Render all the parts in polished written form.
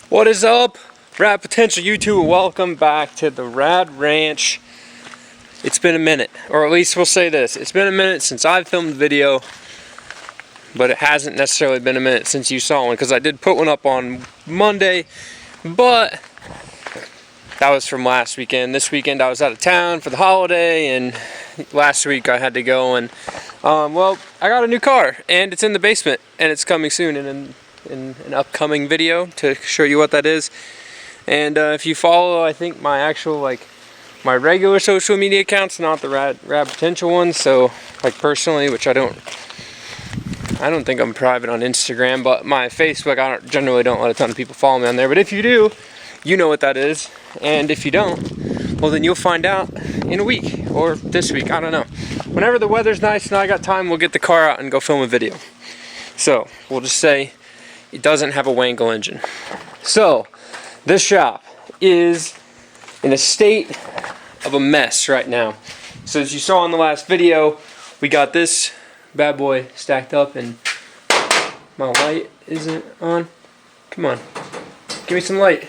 What is up, Rad Potential YouTube? Welcome back to the Rad Ranch. It's been a minute, or at least we'll say this. It's been a minute since I've filmed a video, but it hasn't necessarily been a minute since you saw one, because I did put one up on Monday, but that was from last weekend. This weekend I was out of town for the holiday, and last week I had to go and, well, I got a new car, and it's in the basement, and it's coming soon in an upcoming video to show you what that is. And if you follow, I think my actual, my regular social media accounts, not the Rad Potential ones, so personally, which I don't think I'm private on Instagram, but my Facebook, I generally don't let a ton of people follow me on there. But if you do, you know what that is. And if you don't, well, then you'll find out in a week or this week, I don't know. Whenever the weather's nice and I got time, we'll get the car out and go film a video. So we'll just say it doesn't have a Wangle engine. So this shop is in a state of a mess right now. So as you saw in the last video, we got this bad boy stacked up, and my light isn't on. Come on, give me some light.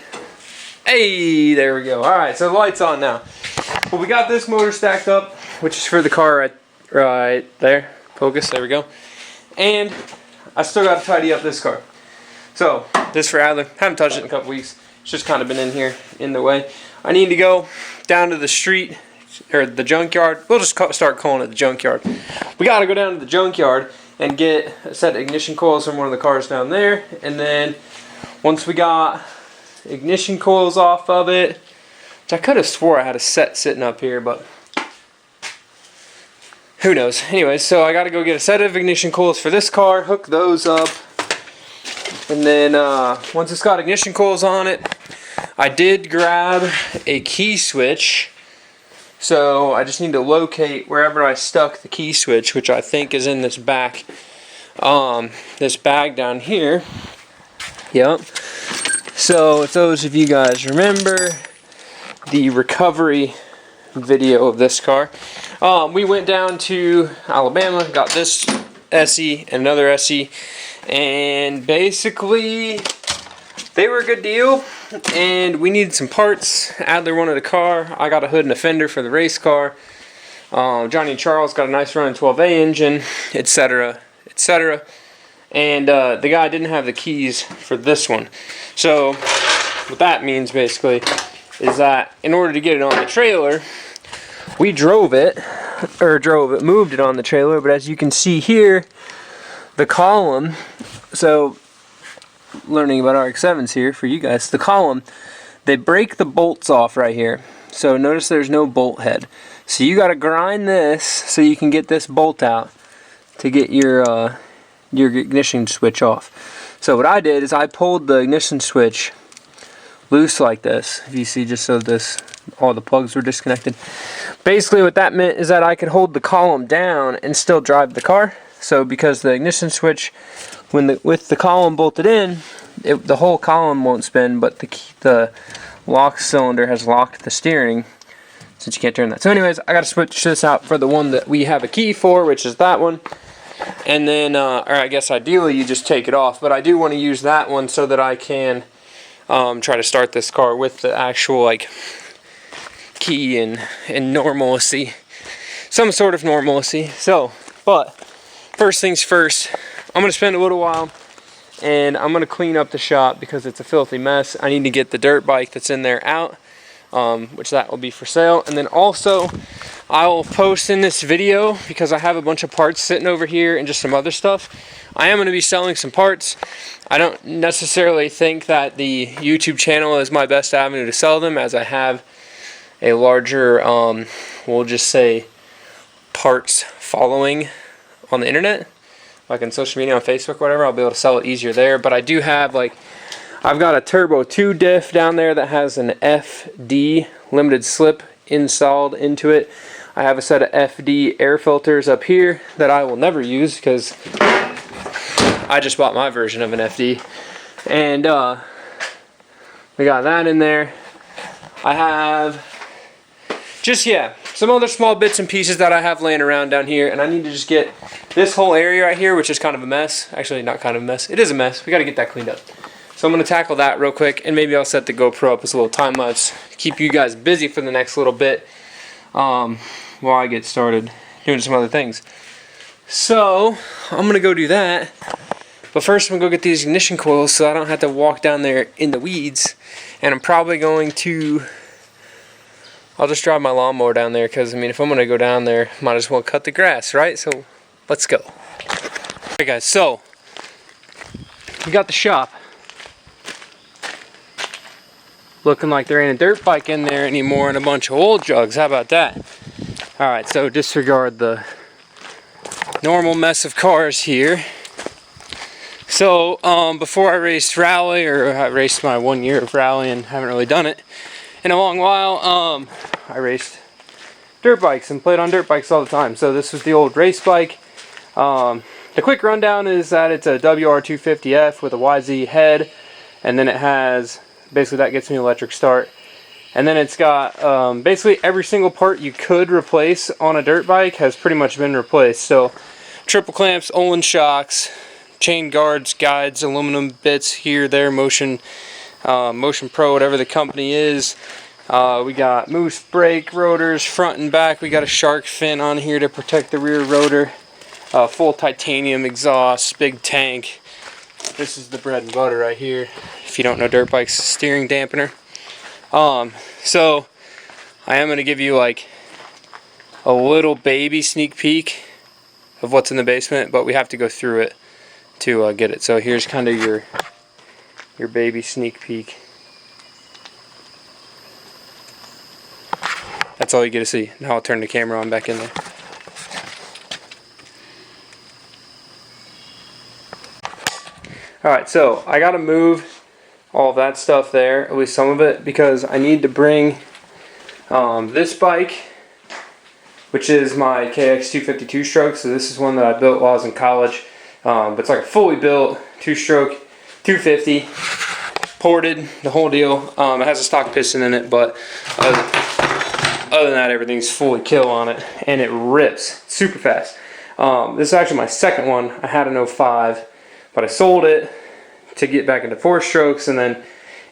Hey, there we go. Alright, so the light's on now. Well, we got this motor stacked up, which is for the car right there. Focus, there we go. And I still got to tidy up this car. So, this for Adler. Haven't touched it in a couple weeks. It's just kind of been in here, in the way. I need to go down to the street, or the junkyard. We'll just start calling it the junkyard. We got to go down to the junkyard and get a set of ignition coils from one of the cars down there. And then, once we got ignition coils off of it, which I could have swore I had a set sitting up here, but who knows. Anyways, so I got to go get a set of ignition coils for this car, hook those up. And then once it's got ignition coils on it, I did grab a key switch. So I just need to locate wherever I stuck the key switch, which I think is in this back, this bag down here. Yep. So if those of you guys remember the recovery video of this car, we went down to Alabama, got this SE and another SE. And basically, they were a good deal, and we needed some parts. Adler wanted a car. I got a hood and a fender for the race car. Johnny and Charles got a nice running 12A engine, etc., etc. And the guy didn't have the keys for this one. So what that means basically is that in order to get it on the trailer, we moved it on the trailer. But as you can see here, the column, so learning about RX-7s here for you guys, the column, they break the bolts off right here. So notice there's no bolt head. So you got to grind this so you can get this bolt out to get your ignition switch off. So what I did is I pulled the ignition switch loose like this. If you see, just so all the plugs were disconnected. Basically what that meant is that I could hold the column down and still drive the car. So because the ignition switch, with the column bolted in, the whole column won't spin, but the lock cylinder has locked the steering, since you can't turn that. So anyways, I got to switch this out for the one that we have a key for, which is that one. And then, or I guess ideally you just take it off, but I do want to use that one so that I can try to start this car with the actual key and normalcy, some sort of normalcy. So, but first things first, I'm going to spend a little while and I'm going to clean up the shop because it's a filthy mess. I need to get the dirt bike that's in there out, which that will be for sale. And then also, I will post in this video, because I have a bunch of parts sitting over here and just some other stuff. I am going to be selling some parts. I don't necessarily think that the YouTube channel is my best avenue to sell them, as I have a larger, we'll just say, parts following on the internet, like on social media, on Facebook, whatever. I'll be able to sell it easier there. But I do have, I've got a Turbo 2 diff down there that has an FD limited slip installed into it. I have a set of FD air filters up here that I will never use because I just bought my version of an FD. And we got that in there. I have some other small bits and pieces that I have laying around down here, and I need to just get this whole area right here, which is kind of a mess. Actually, not kind of a mess. It is a mess. We got to get that cleaned up. So I'm going to tackle that real quick, and maybe I'll set the GoPro up as a little time lapse, keep you guys busy for the next little bit while I get started doing some other things. So I'm going to go do that, but first I'm going to go get these ignition coils so I don't have to walk down there in the weeds, and I'm probably going to, I'll just drive my lawnmower down there, because I mean, if I'm going to go down there, might as well cut the grass, right? So let's go. Okay guys, so we got the shop. Looking like there ain't a dirt bike in there anymore and a bunch of old jugs. How about that? Alright, so disregard the normal mess of cars here. So, before I raced rally, or I raced my 1 year of rally and haven't really done it in a long while, I raced dirt bikes and played on dirt bikes all the time. So this was the old race bike. The quick rundown is that it's a WR250F with a YZ head, and then it has, basically that gets me electric start, and then it's got basically every single part you could replace on a dirt bike has pretty much been replaced. So triple clamps, Olin shocks, chain guards, guides, aluminum bits here, there, Motion Pro, whatever the company is. We got moose brake rotors front and back. We got a shark fin on here to protect the rear rotor. Full titanium exhaust, big tank. This is the bread and butter right here. If you don't know dirt bikes, steering dampener. So I am going to give you like a little baby sneak peek of what's in the basement, but we have to go through it to get it. So here's kind of your baby sneak peek. That's all you get to see. Now I'll turn the camera on back in there. Alright, so I gotta move all of that stuff there, at least some of it, because I need to bring this bike, which is my KX250 two-stroke. So this is one that I built while I was in college, but it's like a fully built two-stroke 250, ported, the whole deal. It has a stock piston in it, but other than that, everything's fully kill on it, and it rips super fast. This is actually my second one. I had an 05, but I sold it to get back into four strokes, and then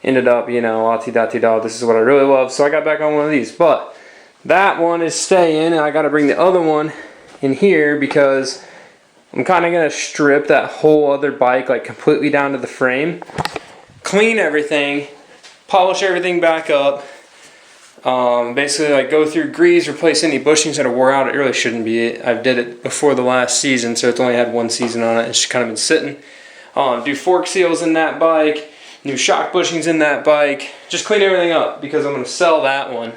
ended up, you know, la-ti-da-ti-da, this is what I really love, so I got back on one of these. But that one is staying, and I got to bring the other one in here because I'm kind of going to strip that whole other bike like completely down to the frame, clean everything, polish everything back up, basically like go through grease, replace any bushings that are wore out. It really shouldn't be. I did it before the last season, so it's only had one season on it. It's just kind of been sitting. Do fork seals in that bike, new shock bushings in that bike, just clean everything up because I'm going to sell that one.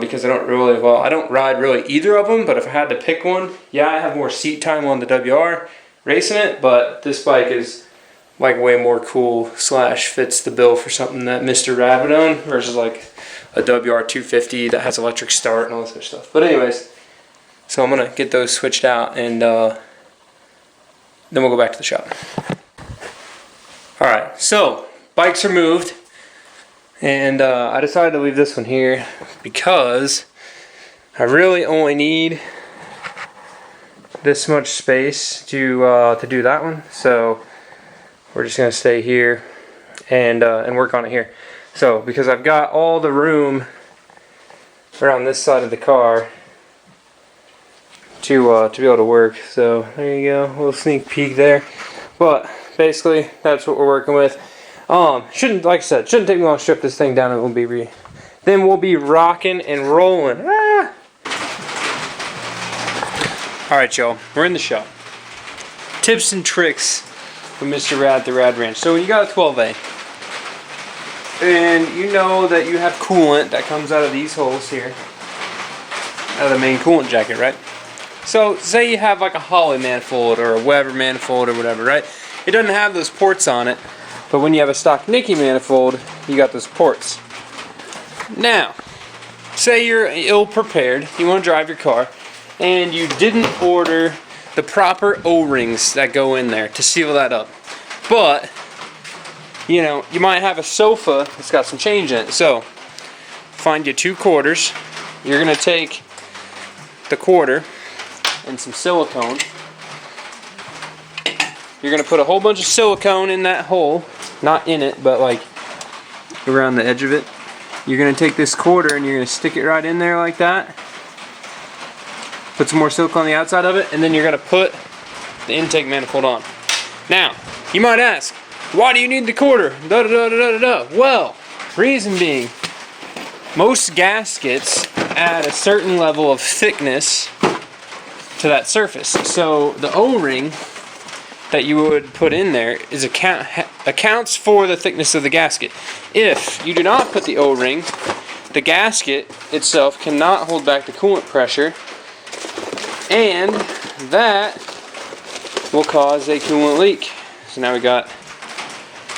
Because I don't really, well, I don't ride really either of them, but if I had to pick one, yeah, I have more seat time on the WR racing it, but this bike is like way more cool / fits the bill for something that Mr. Rad would own versus like a WR250 that has electric start and all this other stuff. But anyways, so I'm going to get those switched out, and then we'll go back to the shop. Alright, so bikes are moved, and I decided to leave this one here because I really only need this much space to do that one. So we're just going to stay here and work on it here. So because I've got all the room around this side of the car to be able to work. So there you go, a little sneak peek there. But basically that's what we're working with. Shouldn't, like I said, shouldn't take me long to strip this thing down, and then we'll be rocking and rolling. Alright y'all, we're in the shop. Tips and tricks from Mr. Rad, the Rad Ranch. So when you got a 12A, and you know that you have coolant that comes out of these holes here, out of the main coolant jacket, right? So say you have like a Holly manifold or a Weber manifold or whatever, right? It doesn't have those ports on it, but when you have a stock Nicky manifold, you got those ports. Now, say you're ill prepared, you want to drive your car, and you didn't order the proper O-rings that go in there to seal that up. But, you know, you might have a sofa that's got some change in it. So, find you 2 quarters. You're going to take the quarter and some silicone. You're going to put a whole bunch of silicone in that hole. not in it, but like around the edge of it. You're going to take this quarter and you're going to stick it right in there like that. Put some more silicone on the outside of it, and then you're going to put the intake manifold on. Now, you might ask, why do you need the quarter? Da, da, da, da, da, da. Well, reason being, most gaskets add a certain level of thickness to that surface. So the O-ring that you would put in there is accounts for the thickness of the gasket. If you do not put the O-ring, the gasket itself cannot hold back the coolant pressure, and that will cause a coolant leak. So now we got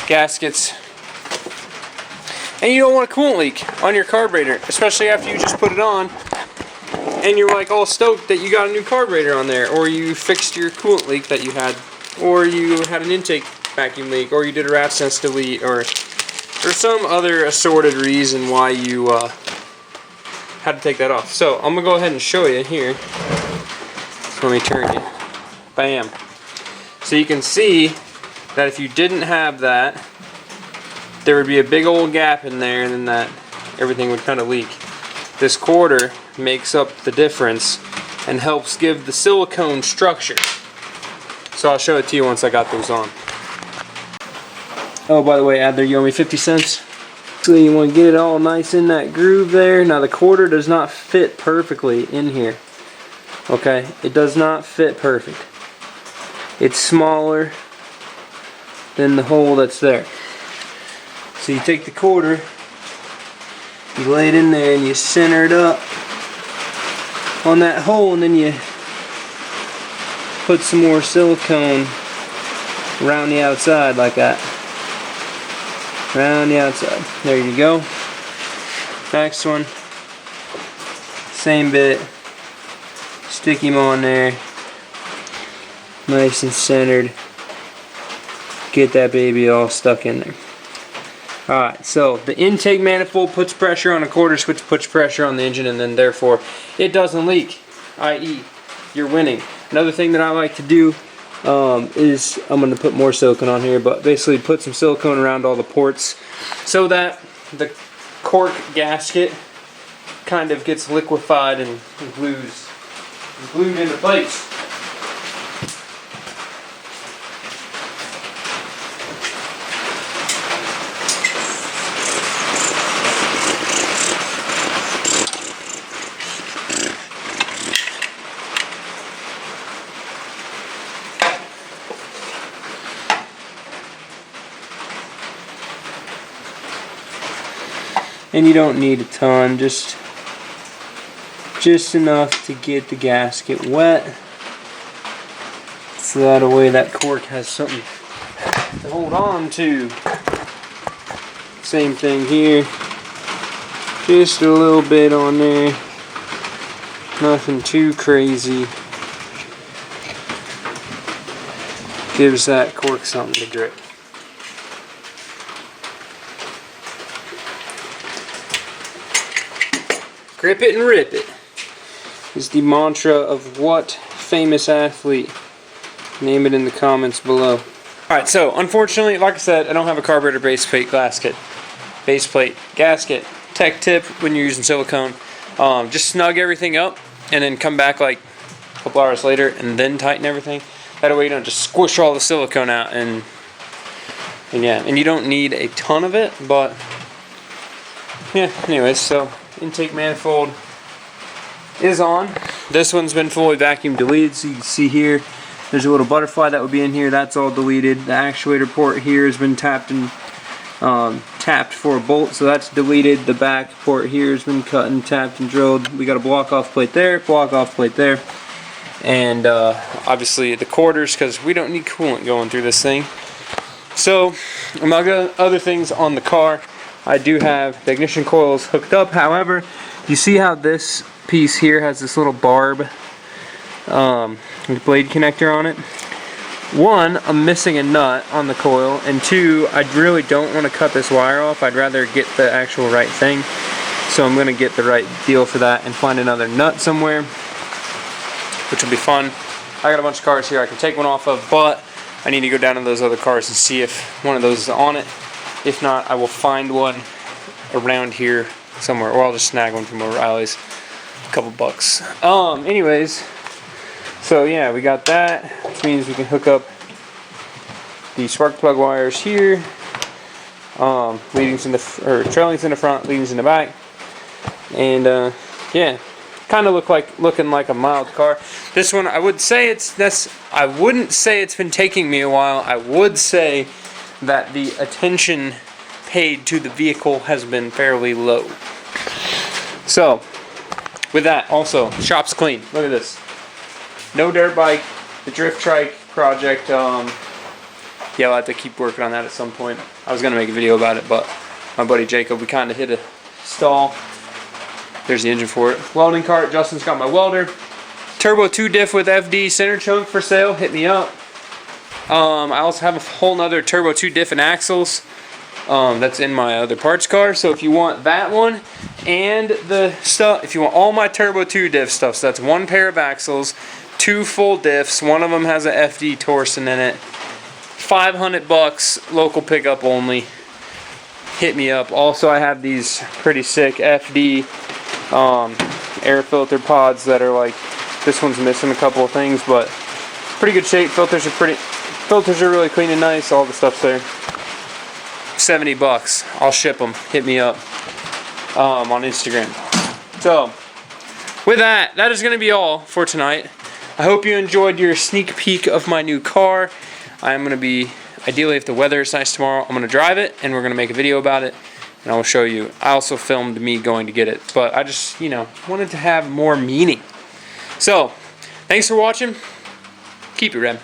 gaskets, and you don't want a coolant leak on your carburetor, especially after you just put it on and you're like all stoked that you got a new carburetor on there, or you fixed your coolant leak that you had, or you had an intake vacuum leak, or you did a rat sense delete, or some other assorted reason why you had to take that off. So I'm gonna go ahead and show you here. Let me turn you. Bam. So you can see that if you didn't have that, there would be a big old gap in there, and then that everything would kind of leak. This quarter makes up the difference and helps give the silicone structure. So I'll show it to you once I got those on. Oh, by the way, Adler, you owe me 50 cents. So you want to get it all nice in that groove there. Now the quarter does not fit perfectly in here. Okay, it does not fit perfect. It's smaller than the hole that's there. So you take the quarter, you lay it in there, and you center it up on that hole, and then you put some more silicone around the outside like that. Around the outside. There you go. Next one. Same bit. Stick him on there. Nice and centered. Get that baby all stuck in there. Alright, so the intake manifold puts pressure on a quarter switch, puts pressure on the engine, and then therefore it doesn't leak, i.e. you're winning. Another thing that I like to do is, I'm going to put more silicone on here, but basically put some silicone around all the ports so that the cork gasket kind of gets liquefied and glued into place. And you don't need a ton, just enough to get the gasket wet, so that way that cork has something to hold on to. Same thing here, just a little bit on there, nothing too crazy. Gives that cork something to grip. Grip it and rip it is the mantra of what famous athlete? Name it in the comments below. Alright, so unfortunately, like I said, I don't have a carburetor base plate gasket. Tech tip when you're using silicone, just snug everything up and then come back like a couple hours later and then tighten everything. That way you don't just squish all the silicone out, and yeah, and you don't need a ton of it, but yeah, anyways, so intake manifold is on. This one's been fully vacuum deleted, so you can see here there's a little butterfly that would be in here. That's all deleted. The actuator port here has been tapped for a bolt, so that's deleted. The back port here has been cut and tapped and drilled. We got a block off plate there, and obviously the quarters, because we don't need coolant going through this thing. So among other things on the car, I do have the ignition coils hooked up. However, you see how this piece here has this little barb blade connector on it? One, I'm missing a nut on the coil, and two, I really don't want to cut this wire off. I'd rather get the actual right thing. So I'm going to get the right deal for that and find another nut somewhere, which will be fun. I got a bunch of cars here I can take one off of, but I need to go down to those other cars and see if one of those is on it. If not, I will find one around here somewhere, or I'll just snag one from O'Reilly's. A couple bucks. Anyways, so yeah, we got that, which means we can hook up the spark plug wires here. Leadings in the or trailings in the front, leadings in the back, and yeah, kind of looking like a mild car. This one, I wouldn't say it's been taking me a while. I would say that the attention paid to the vehicle has been fairly low. So, with that, also, shop's clean. Look at this. No dirt bike. The drift trike project. Yeah, I'll have to keep working on that at some point. I was gonna make a video about it, but my buddy Jacob, we kind of hit a stall. There's the engine for it. Welding cart. Justin's got my welder. Turbo 2 diff with FD center chunk for sale. Hit me up. I also have a whole nother Turbo 2 diff and axles. That's in my other parts car. So if you want that one and the stuff, if you want all my Turbo 2 diff stuff, so that's one pair of axles, 2 full diffs. One of them has a FD torsion in it. $500, local pickup only. Hit me up. Also, I have these pretty sick FD air filter pods that are like, this one's missing a couple of things, but pretty good shape. Filters are really clean and nice. All the stuff's there. $70. I'll ship them. Hit me up on Instagram. So, with that is going to be all for tonight. I hope you enjoyed your sneak peek of my new car. I'm going to be, ideally if the weather is nice tomorrow, I'm going to drive it and we're going to make a video about it and I will show you. I also filmed me going to get it, but I just, wanted to have more meaning. So, thanks for watching. Keep it red.